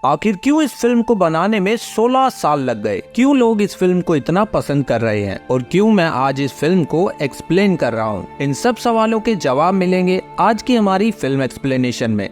आखिर क्यों इस फिल्म को बनाने में 16 साल लग गए, क्यों लोग इस फिल्म को इतना पसंद कर रहे हैं और क्यों मैं आज इस फिल्म को एक्सप्लेन कर रहा हूँ, इन सब सवालों के जवाब मिलेंगे आज की हमारी फिल्म एक्सप्लेनेशन में।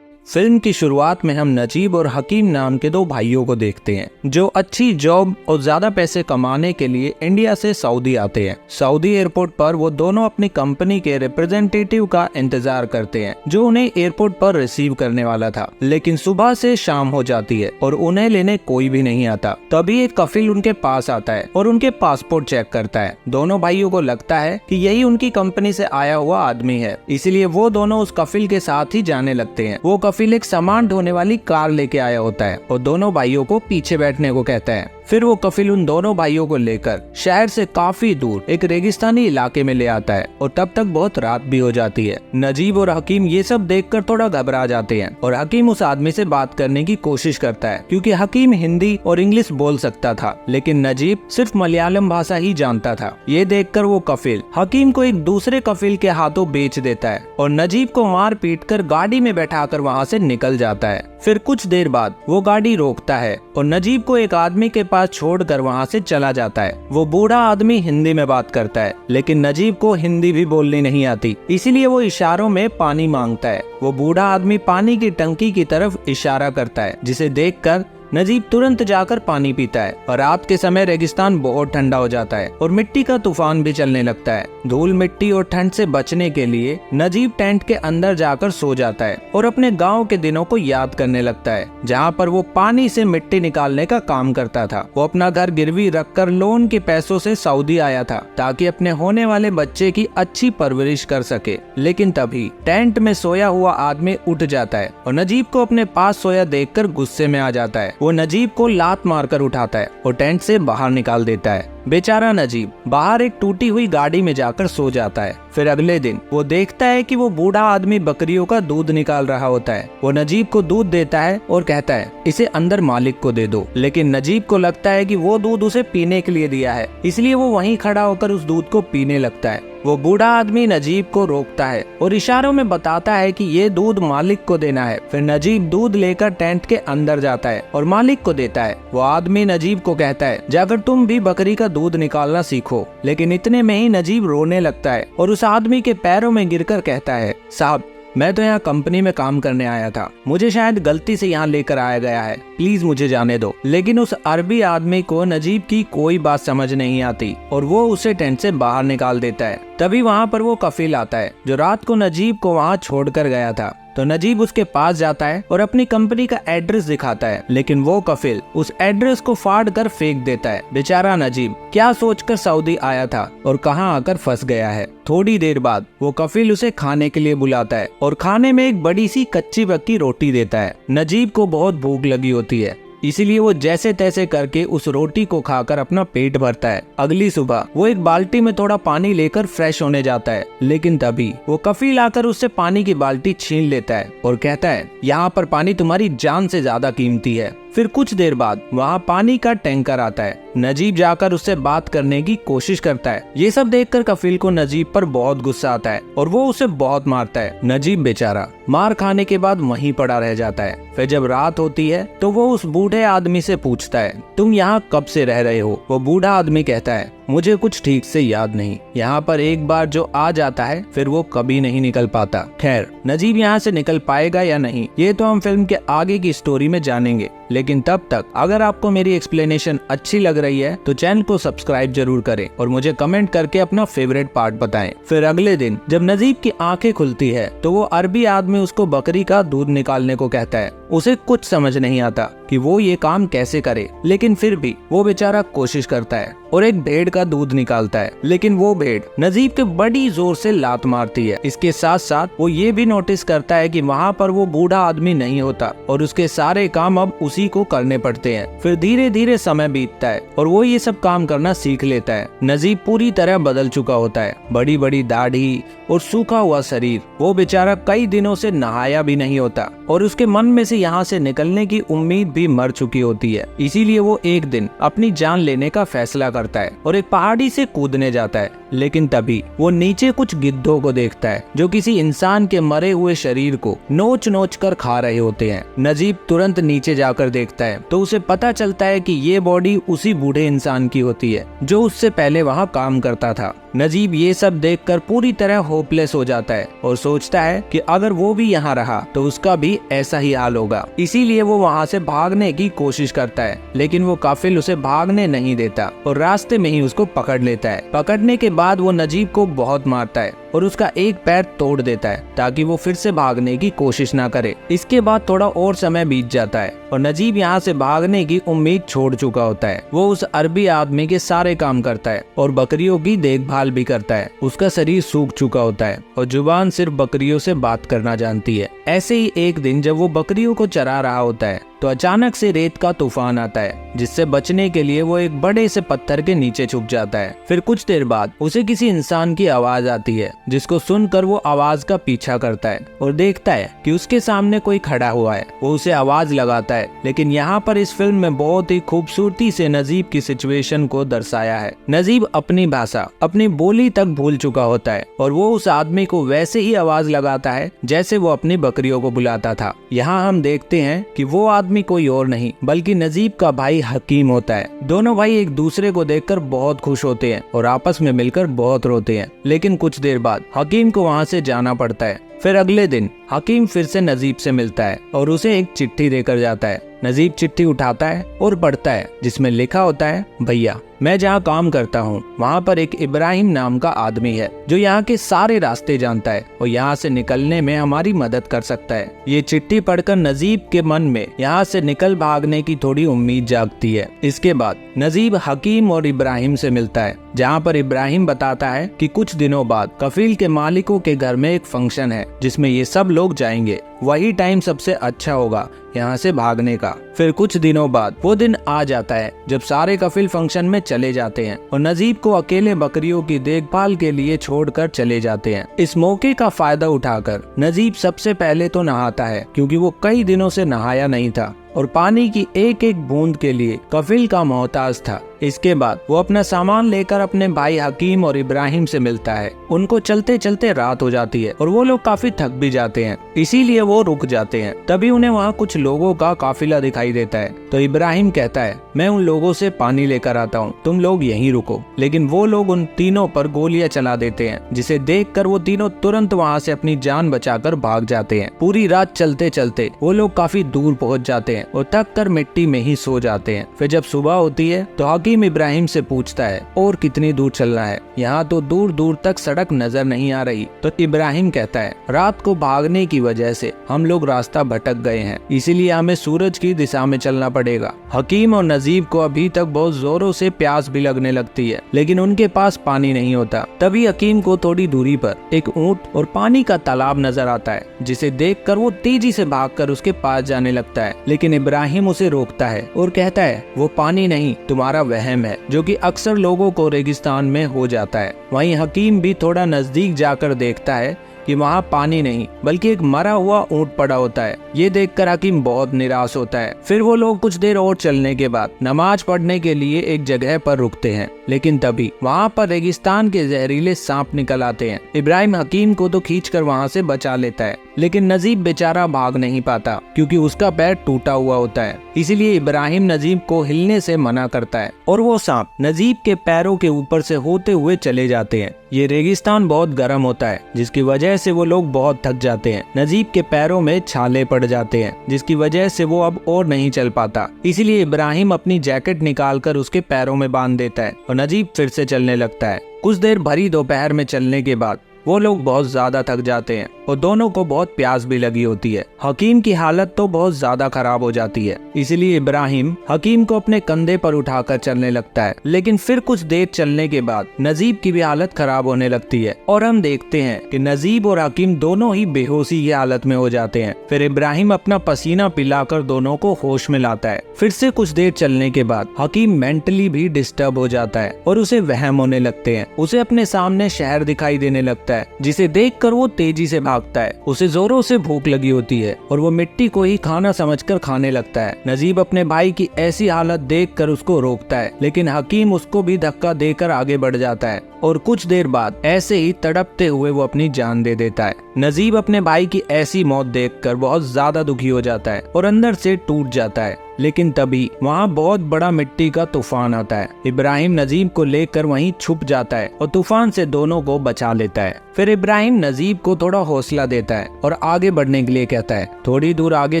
फिल्म की शुरुआत में हम नजीब और हकीम नाम के दो भाइयों को देखते हैं जो अच्छी जॉब और ज्यादा पैसे कमाने के लिए इंडिया से सऊदी आते हैं। सऊदी एयरपोर्ट पर वो दोनों अपनी कंपनी के रिप्रेजेंटेटिव का इंतजार करते हैं जो उन्हें एयरपोर्ट पर रिसीव करने वाला था, लेकिन सुबह से शाम हो जाती है और उन्हें लेने कोई भी नहीं आता। तभी एक कफिल उनके पास आता है और उनके पासपोर्ट चेक करता है। दोनों भाइयों को लगता है कि यही उनकी कंपनी से आया हुआ आदमी है, इसलिए वो दोनों उस कफिल के साथ ही जाने लगते हैं। वो कफिल एक सामान ढोने वाली कार लेके आया होता है और दोनों भाइयों को पीछे बैठने को कहता है। फिर वो कफिल उन दोनों भाइयों को लेकर शहर से काफी दूर एक रेगिस्तानी इलाके में ले आता है और तब तक बहुत रात भी हो जाती है। नजीब और हकीम ये सब देखकर थोड़ा घबरा जाते हैं और हकीम उस आदमी से बात करने की कोशिश करता है क्योंकि हकीम हिंदी और इंग्लिश बोल सकता था, लेकिन नजीब सिर्फ मलयालम भाषा ही जानता था। ये देखकर वो कफिल हकीम को एक दूसरे कफिल के हाथों बेच देता है और नजीब को मार पीट कर गाड़ी में बैठाकर वहाँ से निकल जाता है। फिर कुछ देर बाद वो गाड़ी रोकता है और नजीब को एक आदमी के पास छोड़कर वहाँ से चला जाता है। वो बूढ़ा आदमी हिंदी में बात करता है, लेकिन नजीब को हिंदी भी बोलनी नहीं आती, इसीलिए वो इशारों में पानी मांगता है। वो बूढ़ा आदमी पानी की टंकी की तरफ इशारा करता है, जिसे देखकर नजीब तुरंत जाकर पानी पीता है। और रात के समय रेगिस्तान बहुत ठंडा हो जाता है और मिट्टी का तूफान भी चलने लगता है। धूल मिट्टी और ठंड से बचने के लिए नजीब टेंट के अंदर जाकर सो जाता है और अपने गांव के दिनों को याद करने लगता है, जहां पर वो पानी से मिट्टी निकालने का काम करता था। वो अपना घर गिरवी रखकर लोन के पैसों से सऊदी आया था ताकि अपने होने वाले बच्चे की अच्छी परवरिश कर सके। लेकिन तभी टेंट में सोया हुआ आदमी उठ जाता है और नजीब को अपने पास सोया देखकर गुस्से में आ जाता है। वो नजीब को लात मारकर उठाता है और टेंट से बाहर निकाल देता है। बेचारा नजीब बाहर एक टूटी हुई गाड़ी में जाकर सो जाता है। फिर अगले दिन वो देखता है कि वो बूढ़ा आदमी बकरियों का दूध निकाल रहा होता है। वो नजीब को दूध देता है और कहता है इसे अंदर मालिक को दे दो, लेकिन नजीब को लगता है कि वो दूध उसे पीने के लिए दिया है, इसलिए वो वहीं खड़ा होकर उस दूध को पीने लगता है। वो बूढ़ा आदमी नजीब को रोकता है और इशारों में बताता है कि ये दूध मालिक को देना है। फिर नजीब दूध लेकर टेंट के अंदर जाता है और मालिक को देता है। वो आदमी नजीब को कहता है जाकर तुम भी बकरी का दूध निकालना सीखो, लेकिन इतने में ही नजीब रोने लगता है और उस आदमी के पैरों में गिरकर कहता है साहब, मैं तो यहाँ कंपनी में काम करने आया था, मुझे शायद गलती से यहाँ लेकर आया गया है, प्लीज मुझे जाने दो। लेकिन उस अरबी आदमी को नजीब की कोई बात समझ नहीं आती और वो उसे टेंट से बाहर निकाल देता है। तभी वहाँ पर वो कफिल आता है जो रात को नजीब को वहाँ छोड़कर गया था। तो नजीब उसके पास जाता है और अपनी कंपनी का एड्रेस दिखाता है, लेकिन वो कफिल उस एड्रेस को फाड़ कर फेंक देता है। बेचारा नजीब क्या सोचकर सऊदी आया था और कहां आकर फंस गया है। थोड़ी देर बाद वो कफिल उसे खाने के लिए बुलाता है और खाने में एक बड़ी सी कच्ची पक्की रोटी देता है। नजीब को बहुत भूख लगी होती है, इसीलिए वो जैसे तैसे करके उस रोटी को खाकर अपना पेट भरता है। अगली सुबह वो एक बाल्टी में थोड़ा पानी लेकर फ्रेश होने जाता है, लेकिन तभी वो कफिल आकर उससे पानी की बाल्टी छीन लेता है और कहता है यहाँ पर पानी तुम्हारी जान से ज्यादा कीमती है। फिर कुछ देर बाद वहाँ पानी का टैंकर आता है। नजीब जाकर उससे बात करने की कोशिश करता है। ये सब देखकर कफिल को नजीब पर बहुत गुस्सा आता है और वो उसे बहुत मारता है। नजीब बेचारा मार खाने के बाद वहीं पड़ा रह जाता है। फिर जब रात होती है तो वो उस बूढ़े आदमी से पूछता है तुम यहाँ कब से रह रहे हो। वो बूढ़ा आदमी कहता है मुझे कुछ ठीक से याद नहीं, यहाँ पर एक बार जो आ जाता है फिर वो कभी नहीं निकल पाता। खैर नजीब यहाँ से निकल पाएगा या नहीं ये तो हम फिल्म के आगे की स्टोरी में जानेंगे, लेकिन तब तक अगर आपको मेरी एक्सप्लेनेशन अच्छी लग रही है तो चैनल को सब्सक्राइब जरूर करें और मुझे कमेंट करके अपना फेवरेट पार्ट बताएं। फिर अगले दिन जब नजीब की आंखें खुलती है तो वो अरबी आदमी उसको बकरी का दूध निकालने को कहता है। उसे कुछ समझ नहीं आता कि वो ये काम कैसे करे, लेकिन फिर भी वो बेचारा कोशिश करता है और एक भेड़ का दूध निकालता है, लेकिन वो भेड़ नजीब के बड़ी जोर से लात मारती है। इसके साथ साथ वो ये भी नोटिस करता है कि वहाँ पर वो बूढ़ा आदमी नहीं होता और उसके सारे काम अब उसी को करने पड़ते हैं। फिर धीरे धीरे समय बीतता है और वो ये सब काम करना सीख लेता है। नजीब पूरी तरह बदल चुका होता है, बड़ी बड़ी दाढ़ी और सूखा हुआ शरीर। वो बेचारा कई दिनों से नहाया भी नहीं होता और उसके मन में से यहाँ से निकलने की उम्मीद भी मर चुकी होती है। इसीलिए वो एक दिन अपनी जान लेने का फैसला करता है और एक पहाड़ी से कूदने जाता है, लेकिन तभी वो नीचे कुछ गिद्धों को देखता है जो किसी इंसान के मरे हुए शरीर को नोच नोच कर खा रहे होते हैं। नजीब तुरंत नीचे जाकर देखता है तो उसे पता चलता है कि ये बॉडी उसी बूढ़े इंसान की होती है जो उससे पहले वहाँ काम करता था। नजीब ये सब देखकर पूरी तरह होपलेस हो जाता है और सोचता है कि अगर वो भी यहाँ रहा तो उसका भी ऐसा ही हाल होगा। इसीलिए वो वहाँ से भागने की कोशिश करता है, लेकिन वो काफिल उसे भागने नहीं देता और रास्ते में ही उसको पकड़ लेता है। पकड़ने के बाद वो नजीब को बहुत मारता है और उसका एक पैर तोड़ देता है ताकि वो फिर से भागने की कोशिश ना करे। इसके बाद थोड़ा और समय बीत जाता है और नजीब यहाँ से भागने की उम्मीद छोड़ चुका होता है। वो उस अरबी आदमी के सारे काम करता है और बकरियों की देखभाल भी करता है। उसका शरीर सूख चुका होता है और जुबान सिर्फ बकरियों से बात करना जानती है। ऐसे ही एक दिन जब वो बकरियों को चरा रहा होता है तो अचानक से रेत का तूफान आता है, जिससे बचने के लिए वो एक बड़े से पत्थर के नीचे छुप जाता है। फिर कुछ देर बाद उसे किसी इंसान की आवाज आती है, जिसको सुनकर वो आवाज का पीछा करता है और देखता है कि उसके सामने कोई खड़ा हुआ है। वो उसे आवाज लगाता है, लेकिन यहाँ पर इस फिल्म में बहुत ही खूबसूरती से नजीब की सिचुएशन को दर्शाया है। नजीब अपनी भाषा, अपनी बोली तक भूल चुका होता है और वो उस आदमी को वैसे ही आवाज लगाता है जैसे वो अपनी बकरियों को बुलाता था। यहाँ हम देखते हैं कि वो आदमी कोई और नहीं बल्कि नजीब का भाई हकीम होता है। दोनों भाई एक दूसरे को देखकर बहुत खुश होते हैं और आपस में मिलकर बहुत रोते हैं। लेकिन कुछ देर बाद हकीम को वहाँ से जाना पड़ता है। फिर अगले दिन हकीम फिर से नजीब से मिलता है और उसे एक चिट्ठी देकर जाता है। नजीब चिट्ठी उठाता है और पढ़ता है, जिसमें लिखा होता है, भैया मैं जहाँ काम करता हूँ वहाँ पर एक इब्राहिम नाम का आदमी है जो यहाँ के सारे रास्ते जानता है और यहाँ से निकलने में हमारी मदद कर सकता है। ये चिट्ठी पढ़कर नजीब के मन में यहाँ से निकल भागने की थोड़ी उम्मीद जागती है। इसके बाद नजीब हकीम और इब्राहिम से मिलता है, जहाँ पर इब्राहिम बताता है कि कुछ दिनों बाद कफील के मालिकों के घर में एक फंक्शन है जिसमें ये सब लोग जाएंगे। वही टाइम सबसे अच्छा होगा यहाँ से भागने का। फिर कुछ दिनों बाद वो दिन आ जाता है जब सारे कफिल फंक्शन में चले जाते हैं और नजीब को अकेले बकरियों की देखभाल के लिए छोड़कर चले जाते हैं। इस मौके का फायदा उठाकर नजीब सबसे पहले तो नहाता है, क्योंकि वो कई दिनों से नहाया नहीं था और पानी की एक एक बूंद के लिए कफिल का मोहताज था। इसके बाद वो अपना सामान लेकर अपने भाई हकीम और इब्राहिम से मिलता है। उनको चलते चलते रात हो जाती है और वो लोग काफी थक भी जाते हैं, इसीलिए वो रुक जाते हैं। तभी उन्हें वहाँ कुछ लोगों का काफिला दिखाई देता है तो इब्राहिम कहता है, मैं उन लोगों से पानी लेकर आता हूँ, तुम लोग यहीं रुको। लेकिन वो लोग उन तीनों पर गोलियां चला देते हैं, जिसे देखकर वो तीनों तुरंत वहाँ से अपनी जान बचाकर भाग जाते हैं। पूरी रात चलते चलते वो लोग काफी दूर पहुँच जाते हैं और थक कर मिट्टी में ही सो जाते हैं। फिर जब सुबह होती है तो हकीम इब्राहिम से पूछता है, और कितनी दूर चलना है? यहाँ तो दूर दूर तक सड़क नजर नहीं आ रही। तो इब्राहिम कहता है, रात को भागने की वजह से हम लोग रास्ता भटक गए हैं, इसीलिए हमें सूरज की दिशा में चलना पड़ेगा। हकीम और नजीब को अभी तक बहुत जोरों से प्यास भी लगने लगती है, लेकिन उनके पास पानी नहीं होता। तभी हकीम को थोड़ी दूरी पर एक ऊंट और पानी का तालाब नजर आता है, जिसे देखकर वो तेजी से भागकर उसके पास जाने लगता है। लेकिन इब्राहिम उसे रोकता है और कहता है, वो पानी नहीं, तुम्हारा वहम है, जो कि अक्सर लोगों को रेगिस्तान में हो जाता है। वहीं हकीम भी थोड़ा नजदीक जाकर देखता है कि वहाँ पानी नहीं बल्कि एक मरा हुआ ऊंट पड़ा होता है। ये देखकर हकीम बहुत निराश होता है। फिर वो लोग कुछ देर और चलने के बाद नमाज पढ़ने के लिए एक जगह पर रुकते हैं, लेकिन तभी वहाँ पर रेगिस्तान के जहरीले सांप निकल आते हैं। इब्राहिम हकीम को तो खींचकर वहाँ से बचा लेता है, लेकिन नजीब बेचारा भाग नहीं पाता क्योंकि उसका पैर टूटा हुआ होता है। इसीलिए इब्राहिम नजीब को हिलने से मना करता है और वो सांप नजीब के पैरों के ऊपर से होते हुए चले जाते हैं। ये रेगिस्तान बहुत गर्म होता है, जिसकी वजह से वो लोग बहुत थक जाते हैं। नजीब के पैरों में छाले पड़ जाते हैं, जिसकी वजह से वो अब और नहीं चल पाता। इसीलिए इब्राहिम अपनी जैकेट निकालकर उसके पैरों में बांध देता है और नजीब फिर से चलने लगता है। कुछ देर भरी दोपहर में चलने के बाद वो लोग बहुत ज्यादा थक जाते हैं और दोनों को बहुत प्यास भी लगी होती है। हकीम की हालत तो बहुत ज्यादा खराब हो जाती है, इसलिए इब्राहिम हकीम को अपने कंधे पर उठाकर चलने लगता है। लेकिन फिर कुछ देर चलने के बाद नजीब की भी हालत खराब होने लगती है और हम देखते हैं कि नजीब और हकीम दोनों ही बेहोशी की हालत में हो जाते हैं। फिर इब्राहिम अपना पसीना पिलाकर दोनों को होश में लाता है। फिर से कुछ देर चलने के बाद हकीम मेंटली भी डिस्टर्ब हो जाता है और उसे वहम होने लगते हैं। उसे अपने सामने शहर दिखाई देने लगता है, जिसे देखकर वो तेजी से भागता है। उसे जोरों से भूख लगी होती है और वो मिट्टी को ही खाना समझकर खाने लगता है। नजीब अपने भाई की ऐसी हालत देखकर उसको रोकता है, लेकिन हकीम उसको भी धक्का देकर आगे बढ़ जाता है और कुछ देर बाद ऐसे ही तड़पते हुए वो अपनी जान दे देता है। नजीब अपने भाई की ऐसी मौत देखकर बहुत ज्यादा दुखी हो जाता है और अंदर से टूट जाता है। लेकिन तभी वहाँ बहुत बड़ा मिट्टी का तूफान आता है। इब्राहिम नजीब को लेकर वहीं छुप जाता है और तूफान से दोनों को बचा लेता है। फिर इब्राहिम नजीब को थोड़ा हौसला देता है और आगे बढ़ने के लिए कहता है। थोड़ी दूर आगे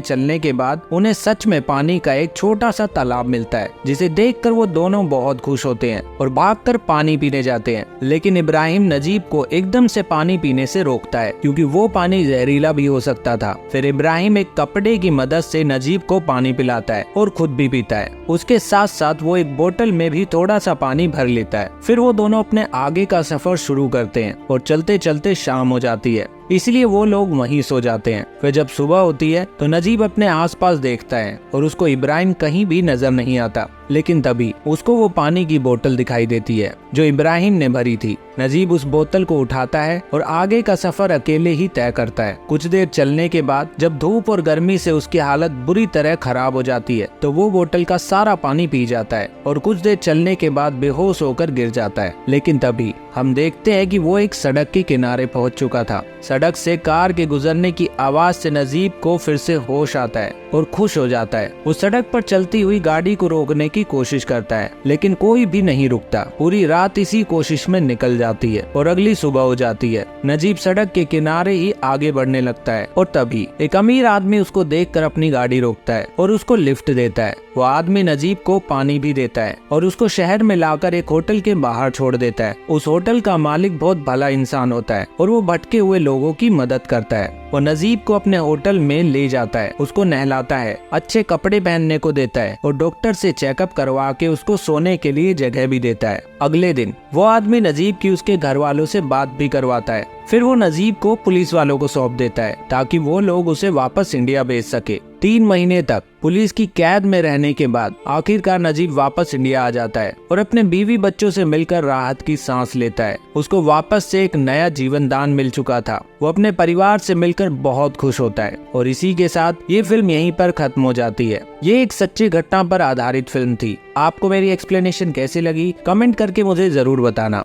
चलने के बाद उन्हें सच में पानी का एक छोटा सा तालाब मिलता है, जिसे देखकर वो दोनों बहुत खुश होते हैं और भागकर पानी पीने जाते हैं। लेकिन इब्राहिम नजीब को एकदम से पानी पीने से रोकता है, क्योंकि वो पानी जहरीला भी हो सकता था। फिर इब्राहिम एक कपड़े की मदद से नजीब को पानी पिलाता है और खुद भी पीता है। उसके साथ साथ वो एक बोतल में भी थोड़ा सा पानी भर लेता है। फिर वो दोनों अपने आगे का सफर शुरू करते हैं और चलते चलते शाम हो जाती है, इसलिए वो लोग वहीं सो जाते हैं। फिर जब सुबह होती है तो नजीब अपने आसपास देखता है और उसको इब्राहिम कहीं भी नजर नहीं आता। लेकिन तभी उसको वो पानी की बोतल दिखाई देती है जो इब्राहिम ने भरी थी। नजीब उस बोतल को उठाता है और आगे का सफर अकेले ही तय करता है। कुछ देर चलने के बाद जब धूप और गर्मी से उसकी हालत बुरी तरह खराब हो जाती है तो वो बोतल का सारा पानी पी जाता है और कुछ देर चलने के बाद बेहोश होकर गिर जाता है। लेकिन तभी हम देखते हैं कि वो एक सड़क के किनारे पहुंच चुका था। सड़क से कार के गुजरने की आवाज से नजीब को फिर से होश आता है और खुश हो जाता है। वो सड़क पर चलती हुई गाड़ी को रोकने की कोशिश करता है, लेकिन कोई भी नहीं रुकता। पूरी रात इसी कोशिश में निकल जाती है और अगली सुबह हो जाती है। नजीब सड़क के किनारे ही आगे बढ़ने लगता है और तभी एक अमीर आदमी उसको देखकर अपनी गाड़ी रोकता है और उसको लिफ्ट देता है। वो आदमी नजीब को पानी भी देता है और उसको शहर में लाकर एक होटल के बाहर छोड़ देता है। उस होटल का मालिक बहुत भला इंसान होता है और वो भटके हुए लोगों की मदद करता है। वो नजीब को अपने होटल में ले जाता है, उसको नहलाता है, अच्छे कपड़े पहनने को देता है और डॉक्टर से चेकअप करवा के उसको सोने के लिए जगह भी देता है। अगले दिन वो आदमी नजीब की उसके घर वालों से बात भी करवाता है। फिर वो नजीब को पुलिस वालों को सौंप देता है ताकि वो लोग उसे वापस इंडिया भेज सके। 3 महीने तक पुलिस की कैद में रहने के बाद आखिरकार नजीब वापस इंडिया आ जाता है और अपने बीवी बच्चों से मिलकर राहत की सांस लेता है। उसको वापस से एक नया जीवन दान मिल चुका था। वो अपने परिवार से मिलकर बहुत खुश होता है और इसी के साथ ये फिल्म यहीं पर खत्म हो जाती है। ये एक सच्ची घटना पर आधारित फिल्म थी। आपको मेरी एक्सप्लेनेशन कैसी लगी कमेंट करके मुझे जरूर बताना।